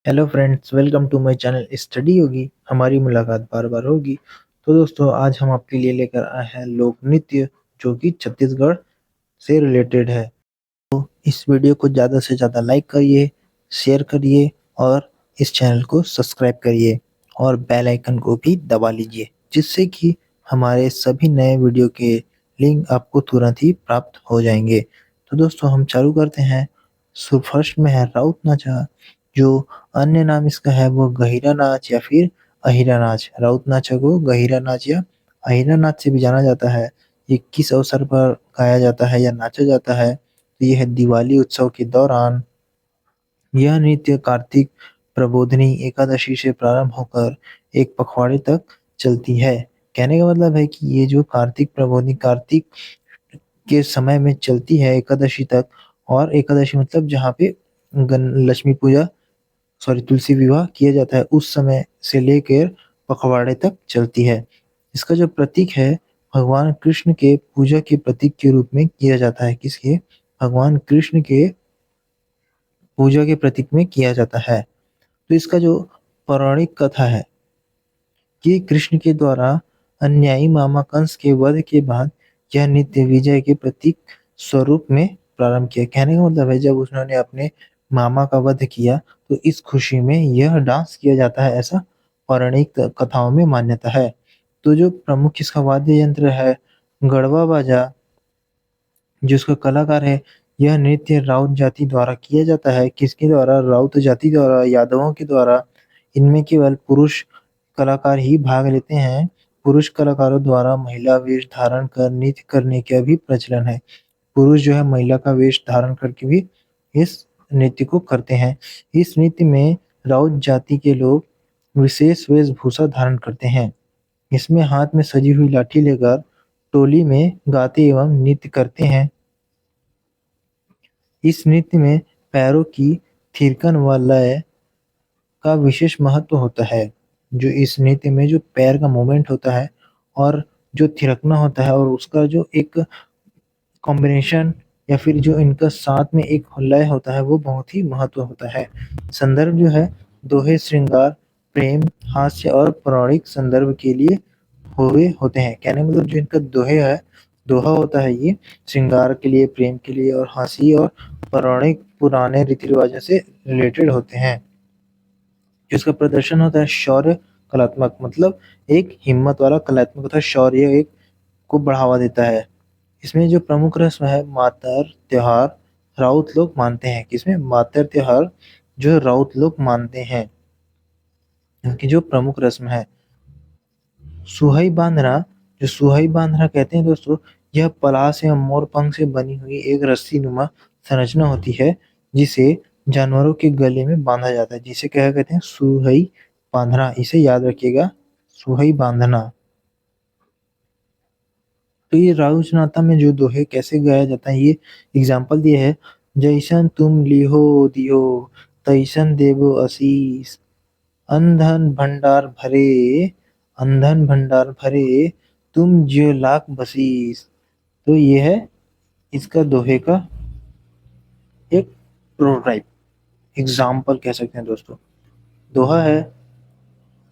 Hello friends, welcome to my channel study होगी। हमारी मुलाकात बार बार होगी। तो दोस्तों, आज हम आपके लिए लेकर आए हैं लोक नृत्य, जो कि छत्तीसगढ़ से रिलेटेड है। इस वीडियो को ज़्यादा से ज़्यादा लाइक करिए, शेयर करिए और इस चैनल को सब्सक्राइब करिए और बेल आइकन को भी दबा लीजिए, जिससे कि हमारे सभी नए वीडियो के लिंक आपको तुरंत ही प्राप्त हो जाएंगे। तो दोस्तों, हम चालू करते हैं। सो फर्स्ट में है राउत नाचा, जो अन्य नाम इसका है वो गहिरा नाच या फिर अहिरा नाच। राउत नाचा को गहिरा नाच या अहिरा नाच से भी जाना जाता है। ये किस अवसर पर गाया जाता है या नाचा जाता है? तो यह दिवाली उत्सव के दौरान। यह नृत्य कार्तिक प्रबोधिनी एकादशी से प्रारंभ होकर एक पखवाड़े तक चलती है। कहने का मतलब है कि ये जो कार्तिक प्रबोधिनी कार्तिक के समय में चलती है एकादशी तक। और एकादशी मतलब जहाँ पे लक्ष्मी पूजा, सॉरी, तुलसी विवाह किया जाता है, उस समय से लेकर पखवाड़े तक चलती है। इसका जो प्रतीक है, भगवान कृष्ण के पूजा के प्रतीक के रूप में किया जाता है। किसके? भगवान कृष्ण के पूजा के प्रतीक में किया जाता है। तो इसका जो पौराणिक कथा है कि कृष्ण के द्वारा अन्यायी मामा कंस के वध के बाद यह नृत्य विजय के प्रतीक स्वरूप में प्रारंभ किया। कहने का मतलब है, जब उन्होंने अपने मामा का वध किया तो इस खुशी में यह डांस किया जाता है, ऐसा पौराणिक कथाओं में मान्यता है। तो जो प्रमुख इसका वाद्य यंत्र है, गढ़वा बाजा, जो इसका कलाकार है, यह नृत्य राउत जाति द्वारा किया जाता है। किसके द्वारा? राउत जाति द्वारा, यादवों के द्वारा। इनमें केवल पुरुष कलाकार ही भाग लेते हैं। पुरुष कलाकारों द्वारा महिला वेश धारण कर नृत्य करने का भी प्रचलन है। पुरुष जो है महिला का वेश धारण करके भी इस नृत्य को करते हैं। इस नृत्य में राउत जाति के लोग विशेष वेशभूषा धारण करते हैं। इसमें हाथ में सजी हुई लाठी लेकर टोली में गाते एवं नृत्य करते हैं। इस नृत्य में पैरों की थिरकन व लय का विशेष महत्व होता है। जो इस नृत्य में जो पैर का मूवमेंट होता है और जो थिरकना होता है और उसका जो एक कॉम्बिनेशन या फिर जो इनका साथ में एक लय होता है, वो बहुत ही महत्व होता है। संदर्भ जो है, दोहे श्रृंगार, प्रेम, हास्य और पौराणिक संदर्भ के लिए हुए होते हैं। कहने का मतलब जो इनका दोहे है, दोहा होता है, ये श्रृंगार के लिए, प्रेम के लिए और हंसी और पौराणिक पुराने रीति रिवाजों से रिलेटेड होते हैं। जो इसका प्रदर्शन होता है, शौर्य कलात्मक, मतलब एक हिम्मत वाला कलात्मक होता है। शौर्य एक को बढ़ावा देता है। इसमें जो प्रमुख रस्म है, मातर त्योहार राउत लोग मानते हैं। किसमें? मातर त्योहार जो राउत लोग मानते हैं, इनकी जो प्रमुख रस्म है। सुहाई बांधना, जो सुहाई बांधना कहते हैं दोस्तों, यह पलाश या मोर पंख से बनी हुई एक रस्सी नुमा संरचना होती है, जिसे जानवरों के गले में बांधा जाता है, जिसे क्या कहते हैं? सुहाई बांधना। इसे याद रखिएगा, सुहाई बांधना। तो ये राउत नाता में जो दोहे कैसे गाया जाता है, ये एग्जाम्पल दिए है। जैसन तुम लिहो दियो, तैसन देवो आशीष, अंधन भंडार भरे, अंधन भंडार भरे, तुम जियो लाख बसीस। तो ये है इसका दोहे का एक प्रोटोटाइप, एग्जाम्पल कह सकते हैं दोस्तों। दोहा है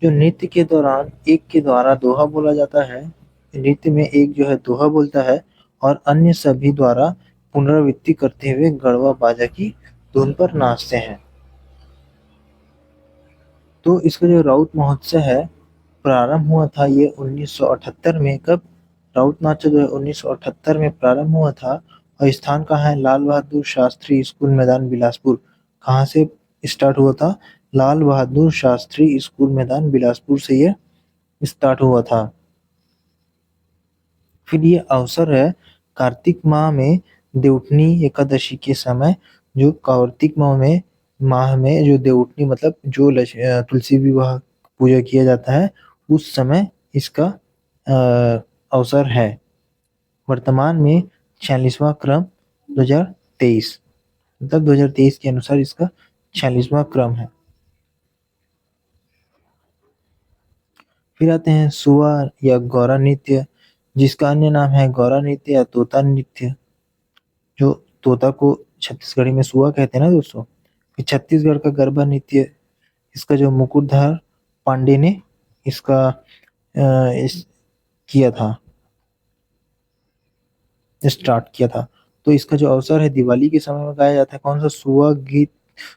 जो नृत्य के दौरान एक के द्वारा दोहा बोला जाता है। नृत्य में एक जो है दोहा बोलता है और अन्य सभी द्वारा पुनरावृत्ति करते हुए गढ़वा बाजा की धुन पर नाचते हैं। तो इसका जो राउत महोत्सव है, प्रारंभ हुआ था ये 1978 में। कब? राउत नाच जो है 1978 में प्रारंभ हुआ था। और स्थान कहाँ है? लाल बहादुर शास्त्री स्कूल मैदान बिलासपुर। कहाँ से स्टार्ट हुआ था? लाल बहादुर शास्त्री स्कूल मैदान बिलासपुर से ये स्टार्ट हुआ था। फिर ये अवसर है कार्तिक माह में देवउठनी एकादशी के समय। जो कार्तिक माह में जो देवउठनी मतलब जो तुलसी विवाह पूजा किया जाता है, उस समय इसका अवसर है। वर्तमान में 46वां क्रम 2023, मतलब 2023 के अनुसार इसका 46वां क्रम है। फिर आते हैं सुआ या गौरा नृत्य, जिसका अन्य नाम है गौरा नृत्य या तोता नृत्य। जो तोता को छत्तीसगढ़ी में सुआ कहते हैं ना दोस्तों। फिर छत्तीसगढ़ का गरबा नृत्य, इसका जो मुकुटधर पांडे ने इसका किया था, स्टार्ट किया था। तो इसका जो अवसर है दिवाली के समय में गाया जाता है। कौन सा सुआ गीत,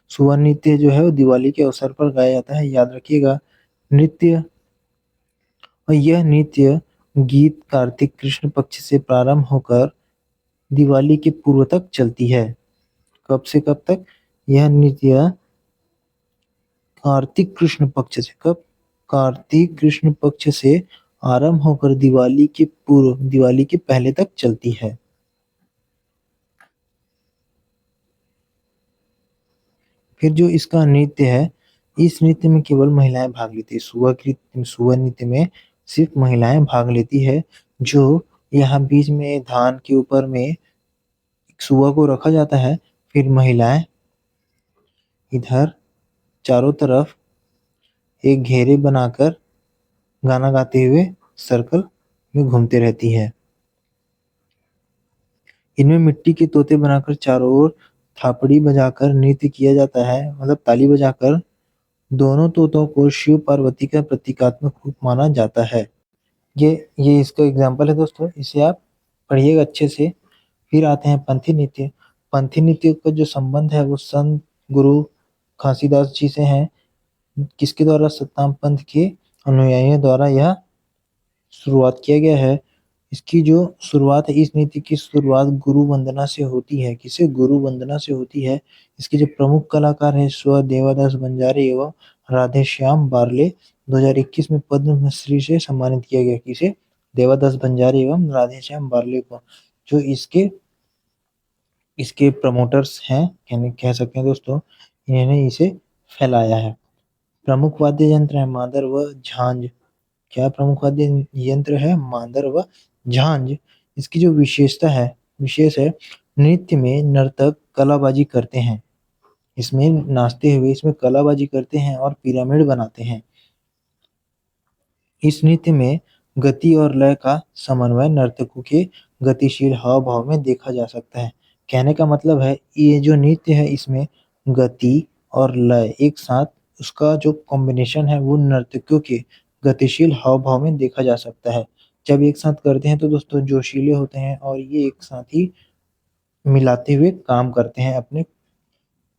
सुआ नृत्य जो है वो दिवाली के अवसर पर गाया जाता है, याद रखिएगा। नृत्य, और यह नृत्य गीत कार्तिक कृष्ण पक्ष से प्रारंभ होकर दिवाली के पूर्व तक चलती है। कब से कब तक? यह नृत्य कार्तिक कृष्ण पक्ष से, कब? कार्तिक कृष्ण पक्ष से आरंभ होकर दिवाली के पूर्व, दिवाली के पहले तक चलती है। फिर जो इसका नृत्य है, इस नृत्य में केवल महिलाएं भाग लेती है। सुआ नृत्य में सिर्फ महिलाएं भाग लेती है। जो यहाँ बीच में धान के ऊपर में सुआ को रखा जाता है, फिर महिलाएं इधर चारों तरफ एक घेरे बनाकर गाना गाते हुए सर्कल में घूमते रहती है। इनमें मिट्टी के तोते बनाकर चारों ओर थापड़ी बजाकर नृत्य किया जाता है, मतलब ताली बजाकर। दोनों तोतों को शिव पार्वती का प्रतीकात्मक रूप माना जाता है। ये इसका एग्जाम्पल है दोस्तों, इसे आप पढ़िएगा अच्छे से। फिर आते हैं पंथी नृत्य। पंथी नृत्य का जो संबंध है वो संत गुरु घासीदास जी से है। किसके द्वारा? सतनाम पंथ के अनुयायियों द्वारा यह शुरुआत किया गया है। इसकी जो शुरुआत है, इस नीति की शुरुआत गुरु वंदना से होती है। किसे? गुरु वंदना से होती है। इसके जो प्रमुख कलाकार हैं स्व देवादास बंजारे एवं राधे श्याम बारले। 2021 में पद्म श्री से सम्मानित किया गया। किसे? देवादास बंजारे एवं राधे श्याम बारले को, जो इसके इसके प्रमोटर्स हैं, कहने कह सकते हैं दोस्तों। इन्होंने इसे फैलाया है। प्रमुख वाद्य यंत्र है मादर व झांझ। क्या प्रमुख वाद्य यंत्र है? मादर व झांझ। इसकी जो विशेष है, नृत्य में नर्तक कलाबाजी करते हैं। इसमें नाचते हुए इसमें कलाबाजी करते हैं और पिरामिड बनाते हैं। इस नृत्य में गति और लय का समन्वय नर्तकों के गतिशील हाव भाव में देखा जा सकता है। कहने का मतलब है, ये जो नृत्य है इसमें गति और लय एक साथ, उसका जो कॉम्बिनेशन है वो नर्तकियों के गतिशील हाव भाव में देखा जा सकता है। जब एक साथ करते हैं तो दोस्तों जोशीले होते हैं और ये एक साथ ही मिलाते हुए काम करते हैं अपने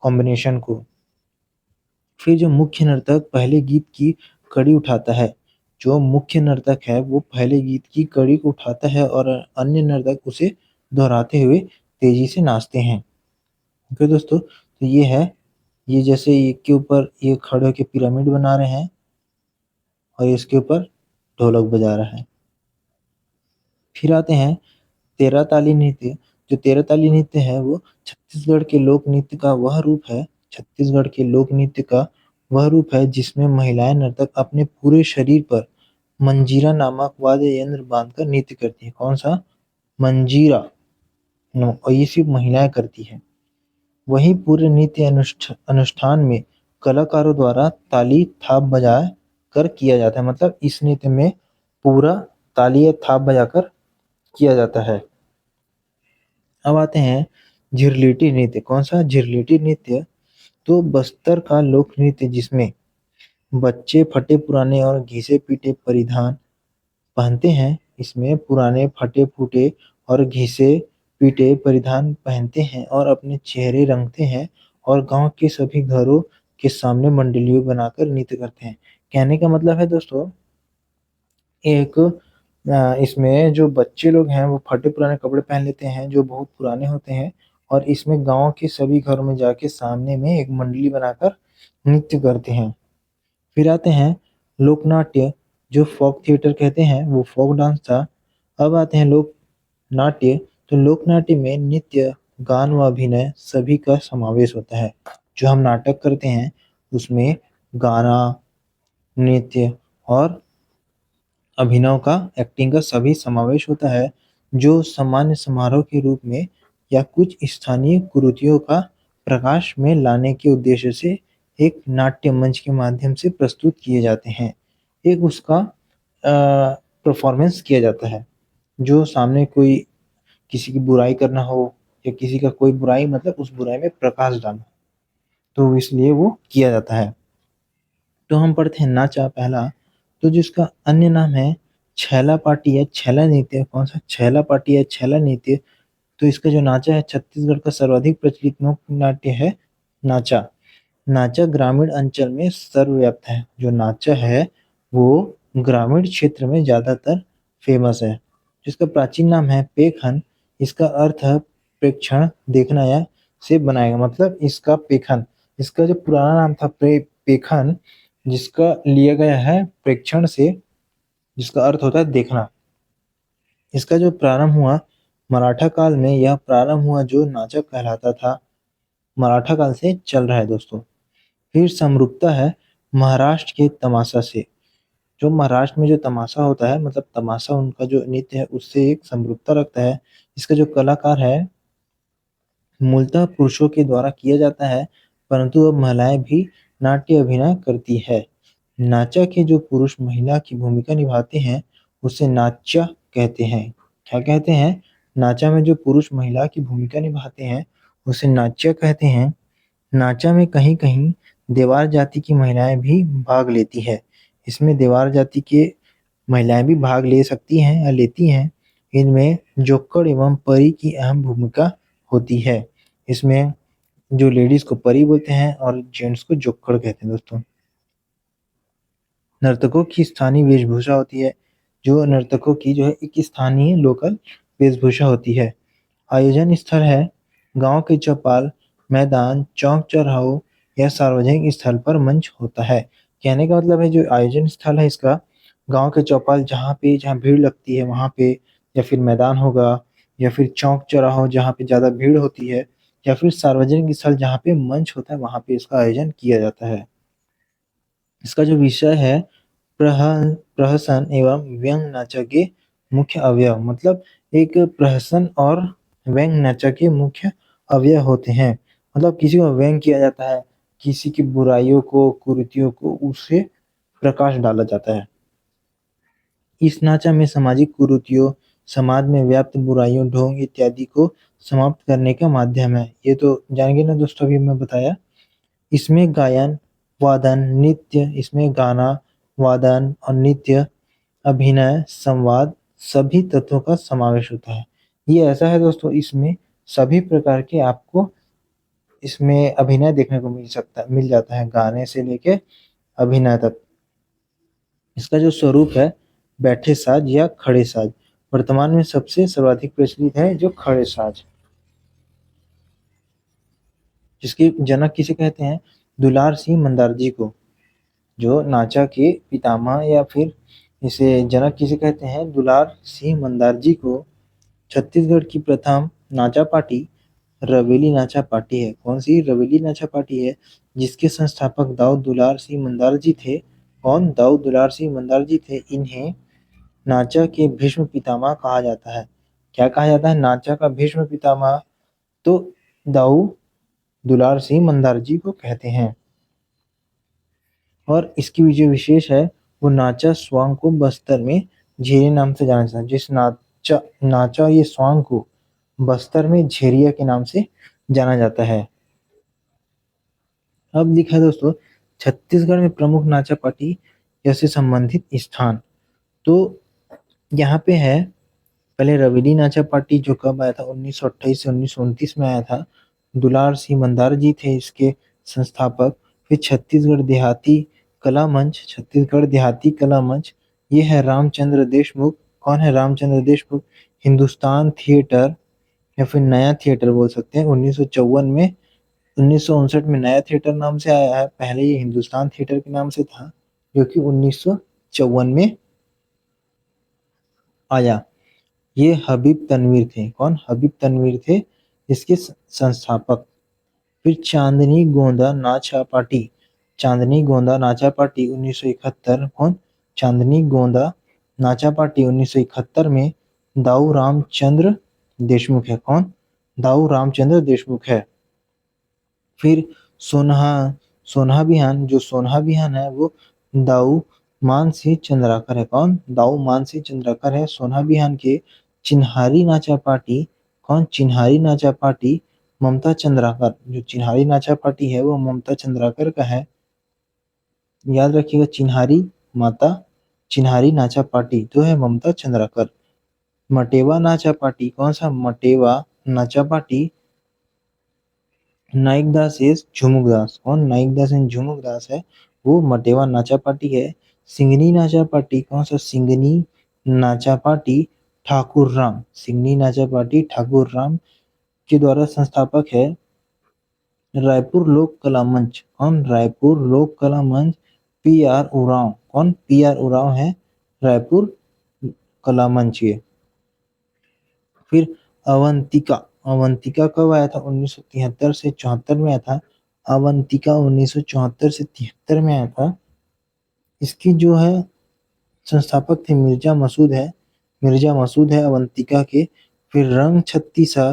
कॉम्बिनेशन को। फिर जो मुख्य नर्तक पहले गीत की कड़ी उठाता है, जो मुख्य नर्तक है वो पहले गीत की कड़ी को उठाता है और अन्य नर्तक उसे दोहराते हुए तेजी से नाचते हैं। ओके दोस्तों, तो ये है, ये जैसे एक के ऊपर ये खड़े होकर पिरामिड बना रहे हैं और इसके ऊपर ढोलक बजा रहा है। फिर आते हैं तेरह ताली नृत्य। जो तेरह ताली नृत्य है वो छत्तीसगढ़ के लोक नृत्य का वह रूप है, छत्तीसगढ़ के लोक नृत्य का वह रूप है जिसमें महिलाएं नर्तक अपने पूरे शरीर पर मंजीरा नामक वाद्य यंत्र बांधकर नृत्य करती है। कौन सा? मंजीरा। और ये सिर्फ महिलाएं करती है। वहीं पूरे नृत्य अनुष्ठान में कलाकारों द्वारा ताली थाप बजा कर किया जाता है। मतलब इस नृत्य में पूरा ताली या थाप बजाकर किया जाता है। अब आते हैं झिरलिटी नृत्य। कौन सा? झिरलिटी नृत्य। तो बस्तर का लोक नृत्य जिसमें बच्चे फटे पुराने और घिसे पीटे परिधान पहनते हैं। इसमें पुराने फटे फूटे और घिसे पीटे परिधान पहनते हैं और अपने चेहरे रंगते हैं और गांव के सभी घरों के सामने मंडलियों बनाकर नृत्य करते हैं। कहने का मतलब है दोस्तों, एक इसमें जो बच्चे लोग हैं वो फटे पुराने कपड़े पहन लेते हैं जो बहुत पुराने होते हैं, और इसमें गांव के सभी घरों में जाके सामने में एक मंडली बनाकर नृत्य करते हैं। फिर आते हैं लोकनाट्य, जो फोक थिएटर कहते हैं वो फोक डांस था। अब आते हैं लोक नाट्य। तो लोक नाट्य में नृत्य, गान व अभिनय सभी का समावेश होता है। जो हम नाटक करते हैं उसमें गाना, नृत्य और अभिनव का, एक्टिंग का सभी समावेश होता है, जो सामान्य समारोह के रूप में या कुछ स्थानीय कुरीतियों का प्रकाश में लाने के उद्देश्य से एक नाट्य मंच के माध्यम से प्रस्तुत किए जाते हैं। एक उसका परफॉर्मेंस किया जाता है, जो सामने कोई किसी की बुराई करना हो या किसी का कोई बुराई, मतलब उस बुराई में प्रकाश डालना, तो इसलिए वो किया जाता है। तो हम पढ़ते हैं नाचा पहला, तो जिसका अन्य नाम है छैला पाटी या छैला नृत्य। कौन सा? छैला पाटी या छैला नृत्य। तो इसका जो नाचा है छत्तीसगढ़ का सर्वाधिक प्रचलित लोक नाट्य है नाचा। नाचा ग्रामीण अंचल में सर्वव्याप्त है। जो नाचा है वो ग्रामीण क्षेत्र में ज्यादातर फेमस है। जिसका प्राचीन नाम है पेखन। इसका अर्थ है प्रेक्षण, देखना या से बनाएगा, मतलब इसका पेखन, इसका जो पुराना नाम था पेखन, जिसका लिया गया है प्रेक्षण से, जिसका अर्थ होता है देखना। इसका जो प्रारंभ हुआ मराठा काल में, यह प्रारंभ हुआ जो नाचा कहलाता था मराठा काल से चल रहा है दोस्तों। फिर समरूपता है महाराष्ट्र के तमाशा से। जो महाराष्ट्र में जो तमाशा होता है, मतलब तमाशा उनका जो नृत्य है उससे एक समरूपता रखता है। इसका जो कलाकार है मूलतः पुरुषों के द्वारा किया जाता है, परंतु अब महिलाएं भी नाट्य अभिनय करती है। नाचा के जो पुरुष महिला की भूमिका निभाते हैं उसे नाच्या कहते हैं। क्या कहते हैं? नाचा में जो पुरुष महिला की भूमिका निभाते हैं उसे नाच्या कहते हैं। नाचा में कहीं कहीं देवार जाति की महिलाएं भी भाग लेती है। इसमें देवार जाति के महिलाएं भी भाग ले सकती हैं या लेती हैं। इनमें जोक्कड़ एवं परी की अहम भूमिका होती है। इसमें जो लेडीज को परी बोलते हैं और जेंट्स को जोक्कड़ कहते हैं दोस्तों। नर्तकों की स्थानीय वेशभूषा होती है। जो नर्तकों की जो है एक स्थानीय लोकल वेशभूषा होती है। आयोजन स्थल है गांव के चौपाल, मैदान, चौक चौराहों या सार्वजनिक स्थल पर मंच होता है। कहने का मतलब है जो आयोजन स्थल है इसका गांव के चौपाल, जहाँ भीड़ लगती है वहां पे, या फिर मैदान होगा, या फिर चौक चौराहों जहाँ पे ज्यादा भीड़ होती है, या फिर सार्वजनिक स्थल जहाँ पे मंच होता है वहां पे इसका आयोजन किया जाता है। इसका जो विषय है प्रहसन एवं व्यंग नाचा के मुख्य अवयव, मतलब एक प्रहसन और व्यंग नाचा के मुख्य अवयव होते हैं। मतलब किसी को व्यंग किया जाता है, किसी की बुराइयों को, कुरीतियों को, उससे प्रकाश डाला जाता है। इस नाचा में सामाजिक कुरीतियों, समाज में व्याप्त बुराइयों, ढोंग इत्यादि को समाप्त करने का माध्यम है। ये तो जानेंगे ना दोस्तों, अभी मैं बताया। इसमें गायन, वादन, नृत्य, इसमें गाना, वादन और नृत्य, अभिनय, संवाद, सभी तत्वों का समावेश होता है। ये ऐसा है दोस्तों, इसमें सभी प्रकार के आपको इसमें अभिनय देखने को मिल जाता है, गाने से लेके अभिनय तक। इसका जो स्वरूप है बैठे साज या खड़े साज। वर्तमान में सबसे सर्वाधिक प्रचलित है जो खड़े साज, जिसके जनक किसे कहते हैं? दुलार सिंह मंदार जी को। जो नाचा के पितामह या फिर इसे जनक किसे कहते हैं? दुलार सिंह मंदार जी को। छत्तीसगढ़ की प्रथम नाचा पार्टी रवेली नाचा पार्टी है। कौन सी? रवेली नाचा पार्टी है, जिसके संस्थापक दाऊ दुलार सिंह मंदार जी थे। कौन? दाऊ दुलार सिंह मंदार जी थे। इन्हें नाचा के भीष्म पितामह कहा जाता है। क्या कहा जाता है? नाचा का भीष्म पितामह तो दाऊ दुलार सिंह मंदार जी को कहते हैं। और इसकी जो विशेष है वो नाचा स्वांग को बस्तर में झेरी नाम से जाना जाता है। जिस नाचा नाचा ये स्वांग को बस्तर में झेरिया के नाम से जाना जाता है। अब लिखा है दोस्तों छत्तीसगढ़ में प्रमुख नाचा पार्टी या से संबंधित स्थान। तो यहाँ पे है पहले रवेली नाचा पार्टी, जो कब आया था? 1928 से 1929 में आया था। दुलार सिंह मंदार जी थे इसके संस्थापक। फिर छत्तीसगढ़ देहाती कला मंच, ये है रामचंद्र देशमुख। कौन है रामचंद्र देशमुख? हिंदुस्तान थिएटर या फिर नया थिएटर बोल सकते हैं। 1959 में नया थिएटर नाम से आया है। पहले ये हिंदुस्तान थिएटर के नाम से था, जो कि 1954 में आया। ये हबीब तनवीर थे। कौन? हबीब तनवीर थे इसके संस्थापक। फिर चांदनी गोंदा नाचा पार्टी। चांदनी गोंदा नाचा पार्टी 1971। कौन? चांदनी गोंदा नाचा पार्टी 1971 में दाऊ रामचंद्र देशमुख है। कौन? दाऊ रामचंद्र देशमुख है। फिर सोनहा सोनहा बिहान, जो सोनहा बिहान है वो दाऊ मान सिंह चंद्राकर है। कौन? दाऊ मान सिंह चंद्राकर है सोनहा बिहान के। चिन्हारी नाचा पार्टी। कौन? चिन्हारी नाचा पार्टी ममता चंद्राकर। जो चिन्हारी नाचा पार्टी है वो ममता चंद्राकर का है। याद रखिएगा, चिन्हारी माता, चिन्हारी नाचा पार्टी जो है ममता चंद्राकर। मटेवा नाचा पार्टी, कौन सा मटेवा नाचा पार्टी? नाइक दास इज झुमुक दास। कौन नाइक दास एंड झुमुक दास है? वो मटेवा नाचा पार्टी है। सिंगनी नाचा पार्टी, कौन सा सिंगनी नाचा पार्टी? ठाकुर राम। सिंगनी नाचा पार्टी ठाकुर राम के द्वारा संस्थापक है। रायपुर लोक कला मंच, कौन? रायपुर लोक कला मंच पी आर उरांव। कौन? पी आर उरांव है रायपुर कला मंच के। फिर अवंतिका, अवंतिका कब आया था? 1973 से 74 में आया था। अवंतिका 1974 से 73 में आया था। इसकी जो है संस्थापक थे मिर्जा मसूद है, मिर्जा मसूद है अवंतिका के। फिर रंग छत्तीसा,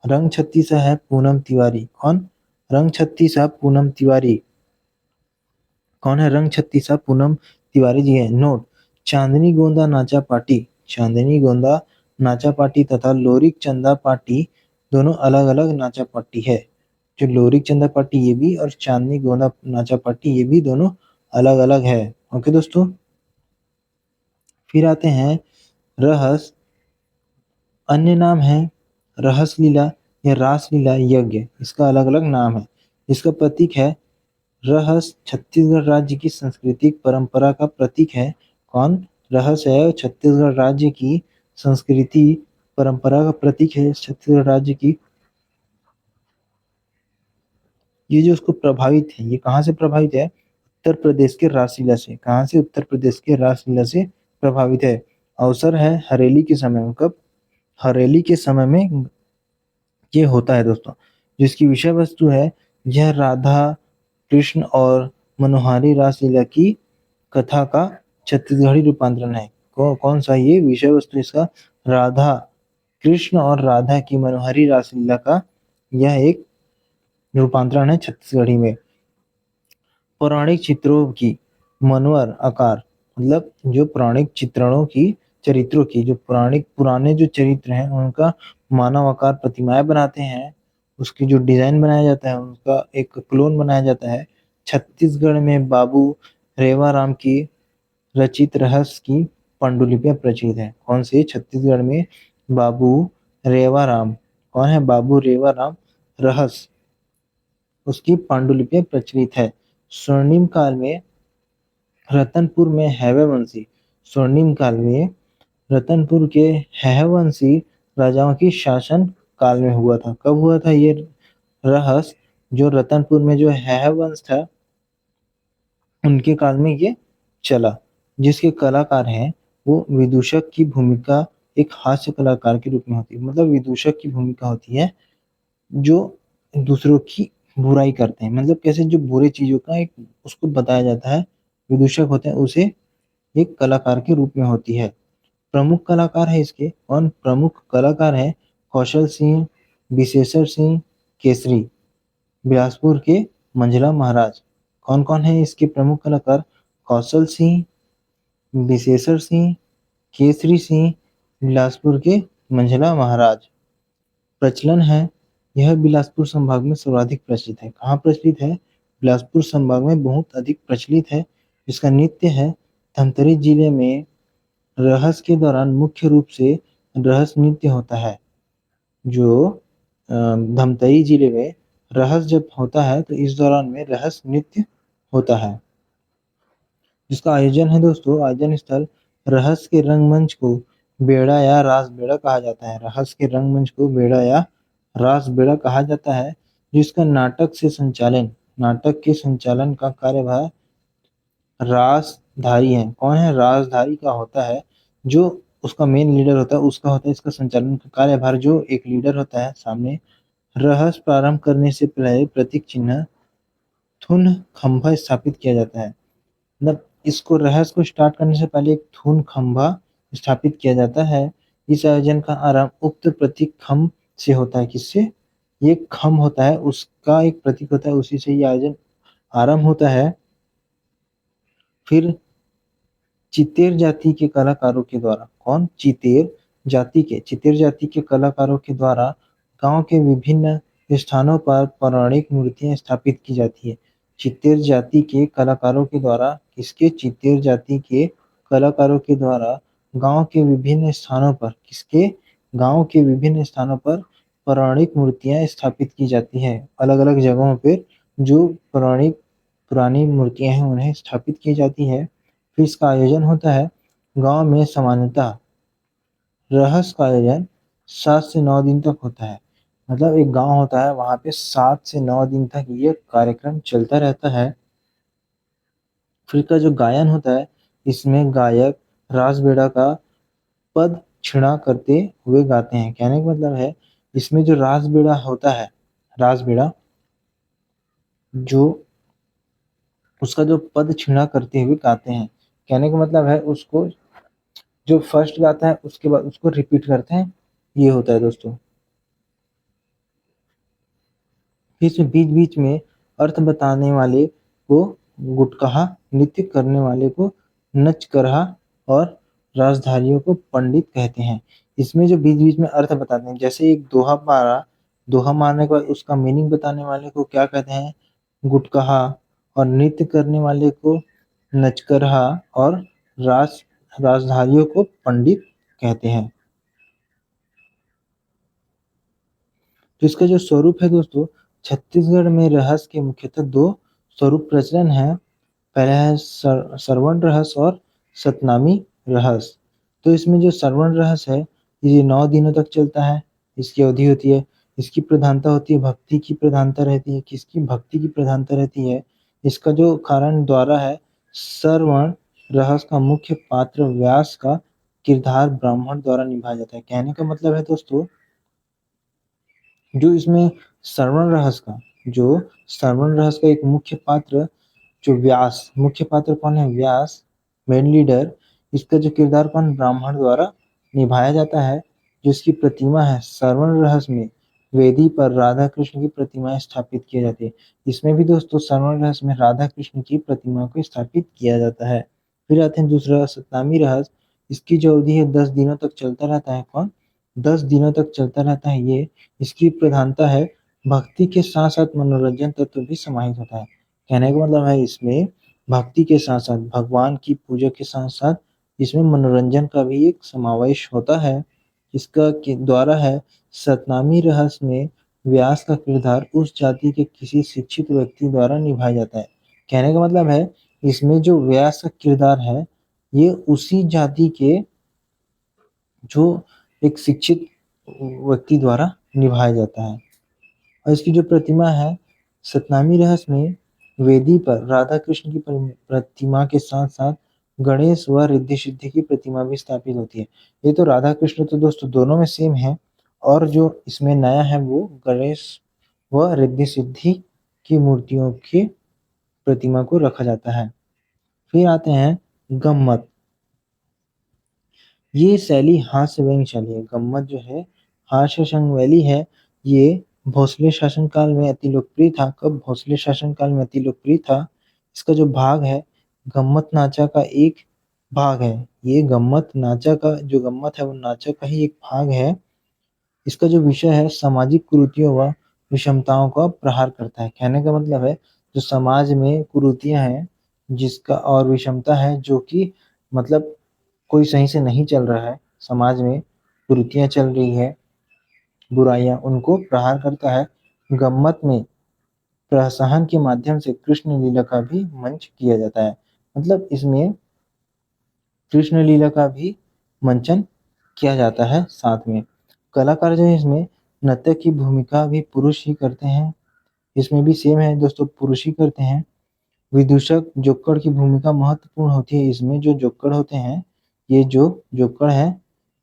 रंग छत्तीसा है पूनम तिवारी। कौन? रंग छत्तीसा पूनम तिवारी। कौन है रंग छत्तीसा? पूनम तिवारी जी है। नोट, चांदनी गोंदा नाचा पार्टी, चांदनी गोंदा नाचा पार्टी तथा लोरिक चंदा पार्टी दोनों अलग अलग नाचा पार्टी है। जो लोरिक चंदा पार्टी ये भी, और चांदनी गोंदा नाचा पार्टी ये भी दोनों अलग अलग है। ओके दोस्तों। फिर आते हैं रहस, अन्य नाम है रहस लीला या रास लीला यज्ञ, इसका अलग अलग नाम है। इसका प्रतीक है रहस, छत्तीसगढ़ राज्य की सांस्कृतिक परंपरा का प्रतीक है। कौन? रहस है छत्तीसगढ़ राज्य की संस्कृति परंपरा का प्रतीक है। छत्तीसगढ़ राज्य की, ये जो उसको प्रभावित है, ये कहाँ से प्रभावित है? उत्तर प्रदेश के रासलीला से। कहाँ से? उत्तर प्रदेश के रासलीला से प्रभावित है। अवसर है हरेली के समय में। कब? हरेली के समय में ये होता है दोस्तों। जिसकी विषय वस्तु है, यह राधा कृष्ण और मनोहारी रासलीला की कथा का छत्तीसगढ़ी रूपांतरण है। कौन सा ये विषय वस्तु इसका? राधा कृष्ण और राधा की मनोहारी रासलीला का यह एक रूपांतरण है छत्तीसगढ़ी में। पौराणिक चित्रों की मनवर आकार, मतलब जो पौराणिक चित्रणों की, चरित्रों की, जो पुराने जो चरित्र हैं उनका मानव आकार प्रतिमाएं बनाते हैं, उसकी जो डिजाइन बनाया जाता है उनका एक क्लोन बनाया जाता है। छत्तीसगढ़ में बाबू रेवाराम की रचित रहस्य की पांडुलिपियां प्रचलित है। कौन से? छत्तीसगढ़ में बाबू रेवाराम। कौन है? बाबू रेवाराम रहस्य, उसकी पांडुलिपियां प्रचलित है। स्वर्णिम काल में रतनपुर में हैववंशी, स्वर्णिम काल में रतनपुर के हैववंशी राजाओं की शासन काल में हुआ था। कब हुआ था ये रहस्य? जो रतनपुर में जो हैववंश था उनके काल में ये चला। जिसके कलाकार हैं वो विदूषक की भूमिका एक हास्य कलाकार के रूप में होती है। मतलब विदूषक की भूमिका होती है जो दूसरों की बुराई करते हैं। मतलब कैसे? जो बुरे चीजों का एक उसको बताया जाता है, विदूषक होते हैं, उसे एक कलाकार के रूप में होती है। प्रमुख कलाकार है इसके। कौन प्रमुख कलाकार है? कौशल सिंह, विशेषर सिंह केसरी, बिलासपुर के मंझला महाराज। कौन कौन है इसके प्रमुख कलाकार? कौशल सिंह, विशेषर सिंह, केसरी सिंह, बिलासपुर के मंझला महाराज। प्रचलन है, यह बिलासपुर संभाग में सर्वाधिक प्रचलित है। कहाँ प्रचलित है? बिलासपुर संभाग में बहुत अधिक प्रचलित है। इसका नृत्य है धमतरी जिले में रहस के दौरान मुख्य रूप से रहस नृत्य होता है। जो धमतरी जिले में रहस जब होता है तो इस दौरान में रहस नृत्य होता है। जिसका आयोजन है दोस्तों, आयोजन स्थल रहस के रंगमंच को बेड़ा या रास बेड़ा कहा जाता है। रहस के रंगमंच को बेड़ा या रास बेड़ा कहा जाता है। जिसका नाटक से संचालन, नाटक के संचालन का कार्यभार रासधारी है। कौन है? रासधारी का होता है। जो उसका मेन लीडर होता है उसका होता है इसका संचालन का कार्यभार। जो एक लीडर होता है सामने। रहस प्रारंभ करने से पहले प्रतीक चिन्ह थुन खंभा स्थापित किया जाता है। मतलब इसको रहस्य को स्टार्ट करने से पहले एक थून खंभा स्थापित किया जाता है। इस आयोजन का आरंभ उक्त प्रतीक खम्भ से होता है। किससे? ये खम्भ होता है उसका एक प्रतीक होता है, उसी से ये आयोजन आरंभ होता है। फिर चितेर जाति के कलाकारों के द्वारा। कौन? चितेर जाति के कलाकारों के द्वारा गांव के विभिन्न स्थानों पर पौराणिक मूर्तियां स्थापित की जाती है। चित्तेर जाति के कलाकारों के द्वारा किसके चित्तेर जाति के कलाकारों के द्वारा गांव के विभिन्न स्थानों पर किसके गांव के विभिन्न स्थानों पर पौराणिक मूर्तियां स्थापित की जाती है। अलग अलग जगहों पर जो पौराणिक पुरानी मूर्तियां हैं उन्हें स्थापित की जाती है। फिर इसका आयोजन होता है गांव में सामान्यतः रहस्य का आयोजन 7 से 9 दिन तक होता है। मतलब एक गांव होता है वहां पे 7 से 9 दिन तक ये कार्यक्रम चलता रहता है। फिर का जो गायन होता है इसमें गायक रास बेड़ा का पद छिड़ा करते हुए गाते हैं। कहने का मतलब है इसमें जो रास बेड़ा होता है, रास बेड़ा जो उसका जो पद छिड़ा करते हुए गाते हैं। कहने का मतलब है उसको जो फर्स्ट गाता है उसके बाद उसको रिपीट करते हैं, ये होता है दोस्तों। फिर इसमें बीच बीच में अर्थ बताने वाले को गुटकहा, नृत्य करने वाले को नचकरहा और राजधारियों को पंडित कहते हैं। इसमें जो बीच बीच में अर्थ बताते हैं, जैसे एक दोहा मारा, दोहा मारने के बाद उसका मीनिंग बताने वाले को क्या कहते हैं, गुटकहा, और नृत्य करने वाले को नचकरहा और राज राजधारियों को पंडित कहते हैं। तो इसका जो स्वरूप है दोस्तों, छत्तीसगढ़ में रहस्य के मुख्यतः दो स्वरूप प्रचलन है। पहला है श्रवण रहस्य और सतनामी रहस्य। तो इसमें जो श्रवण रहस्य है ये 9 दिनों तक चलता है, इसकी अवधि होती है। इसकी प्रधानता होती है भक्ति की प्रधानता रहती है। किसकी? भक्ति की प्रधानता रहती है। इसका जो कारण द्वारा है, श्रवण रहस्य का मुख्य पात्र व्यास का किरदार ब्राह्मण द्वारा निभाया जाता है। कहने का मतलब है दोस्तों, जो इसमें श्रवण रहस्य का जो श्रवण रहस्य का एक मुख्य पात्र जो व्यास, मुख्य पात्र कौन है? व्यास, मेन लीडर। इसका जो किरदार कौन? ब्राह्मण द्वारा निभाया जाता है। जो इसकी प्रतिमा है श्रवण रहस्य में, वेदी पर राधा कृष्ण की प्रतिमाएं स्थापित की जाती है। इसमें भी दोस्तों श्रवण रहस्य में राधा कृष्ण की प्रतिमा को स्थापित किया जाता है। फिर आते हैं दूसरा सतनामी रहस्य। इसकी जो अवधि है 10 दिनों तक चलता रहता है। कौन? 10 दिनों तक चलता रहता है ये। इसकी प्रधानता है भक्ति के साथ साथ मनोरंजन तत्व भी समाहित होता है। कहने का मतलब है इसमें भक्ति के साथ साथ भगवान की पूजा के साथ साथ इसमें मनोरंजन का भी एक समावेश होता है। इसका द्वारा है सतनामी रहस्य में व्यास का किरदार उस जाति के किसी शिक्षित व्यक्ति द्वारा निभाया जाता है। कहने का मतलब है इसमें जो व्यास का किरदार है ये उसी जाति के जो एक शिक्षित व्यक्ति द्वारा निभाया जाता है। और इसकी जो प्रतिमा है सतनामी रहस्य में वेदी पर राधा कृष्ण की प्रतिमा के साथ साथ गणेश व रिद्धि सिद्धि की प्रतिमा भी स्थापित होती है। ये तो राधा कृष्ण तो दोस्तों दोनों में सेम है, और जो इसमें नया है वो गणेश व रिद्धि सिद्धि की मूर्तियों की प्रतिमा को रखा जाता है। फिर आते हैं गम्मत। ये शैली हास्य व्यंग्य शैली है। गम्मत जो है हास्य शैली है। ये भोसले शासनकाल में अति लोकप्रिय था। कब? भोसले शासनकाल में अति लोकप्रिय था। इसका जो भाग है गम्मत नाचा का एक भाग है। ये गम्मत नाचा का जो गम्मत है वो नाचा का ही एक भाग है। इसका जो विषय है सामाजिक कुरीतियों व विषमताओं का प्रहार करता है। कहने का मतलब है जो समाज में कुरीतियां हैं जिसका और विषमता है जो कि मतलब कोई सही से नहीं चल रहा है, समाज में कुरीतियां चल रही है, बुराइयां, उनको प्रहार करता है। गम्मत में प्रोत्साहन के माध्यम से कृष्ण लीला का भी मंच किया जाता है। मतलब इसमें कृष्ण लीला का भी मंचन किया जाता है। साथ में कलाकार जो है इसमें नर्तक की भूमिका भी पुरुष ही करते हैं। इसमें भी सेम है दोस्तों, पुरुष ही करते हैं। विदूषक जोक्कड़ की भूमिका महत्वपूर्ण होती है। इसमें जो जोक्कड़ होते हैं, ये जो जोक्कड़ है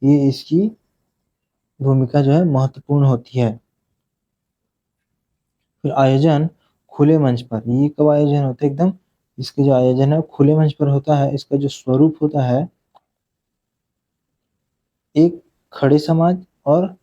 ये इसकी भूमिका जो है महत्वपूर्ण होती है। फिर आयोजन खुले मंच पर, ये कब आयोजन होता है? एकदम इसके जो आयोजन है खुले मंच पर होता है। इसका जो स्वरूप होता है एक खड़े समाज और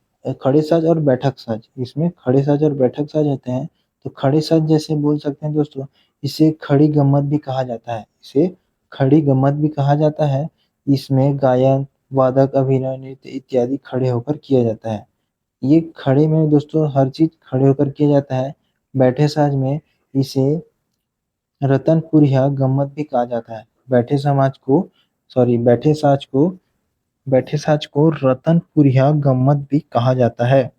खड़े साज और बैठक साज। इसमें खड़े साज और बैठक साज होते हैं। तो खड़े साज जैसे बोल सकते हैं दोस्तों, इसे खड़ी गम्मत भी कहा जाता है। इसे खड़ी गम्मत भी कहा जाता है। इसमें गायन, वादक, अभिनय, नृत्य इत्यादि खड़े होकर किया जाता है। ये खड़े में दोस्तों हर चीज खड़े होकर किया जाता है। बैठे साज में इसे रतनपुरिया गम्मत भी कहा जाता है। बैठे समाज को सॉरी बैठे साज को रतनपुरिया गम्मत भी कहा जाता है।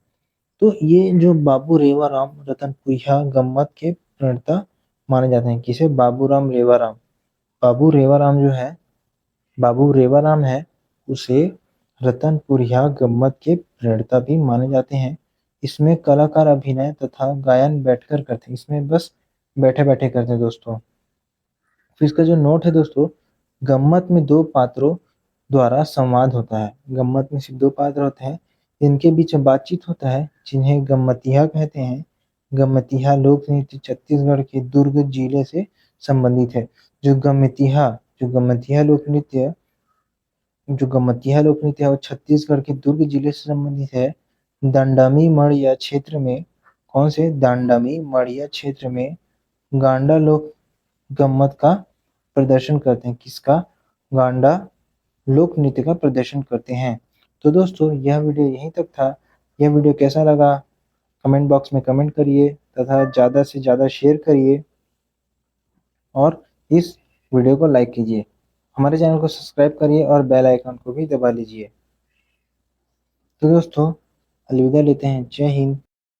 तो ये जो बाबू रेवाराम रतनपुरिया गम्मत के प्रणेता माने जाते हैं। किसे? बाबूराम रेवाराम। बाबू रेवाराम जो है बाबू रेवाराम है, उसे रतनपुरिया गम्मत के प्रणेता भी माने जाते हैं। इसमें कलाकार अभिनय तथा गायन बैठकर करते हैं। इसमें बस बैठे बैठे करते हैं दोस्तों। फिर इसका जो नोट है दोस्तों, गम्मत में दो पात्रों द्वारा संवाद होता है। गम्मत में सिर्फ दो पात्र होते हैं, इनके बीच बातचीत होता है, जिन्हें गम्मतिया कहते हैं। गम्मतिया लोक नृत्य छत्तीसगढ़ के दुर्ग जिले से संबंधित है। जो गम्मतिया लोक नृत्य है वो छत्तीसगढ़ के दुर्ग जिले से संबंधित है। दंडमी मड़िया क्षेत्र में कौन से दांडमी मड़िया क्षेत्र में गांडा लोक गम्मत का प्रदर्शन करते हैं। किसका? गांडा लोक नृत्य का प्रदर्शन करते हैं। तो दोस्तों यह वीडियो यहीं तक था। यह वीडियो कैसा लगा कमेंट बॉक्स में कमेंट करिए तथा ज़्यादा से ज़्यादा शेयर करिए और इस वीडियो को लाइक कीजिए। हमारे चैनल को सब्सक्राइब करिए और बेल आइकन को भी दबा लीजिए। तो दोस्तों अलविदा लेते हैं। जय हिंद।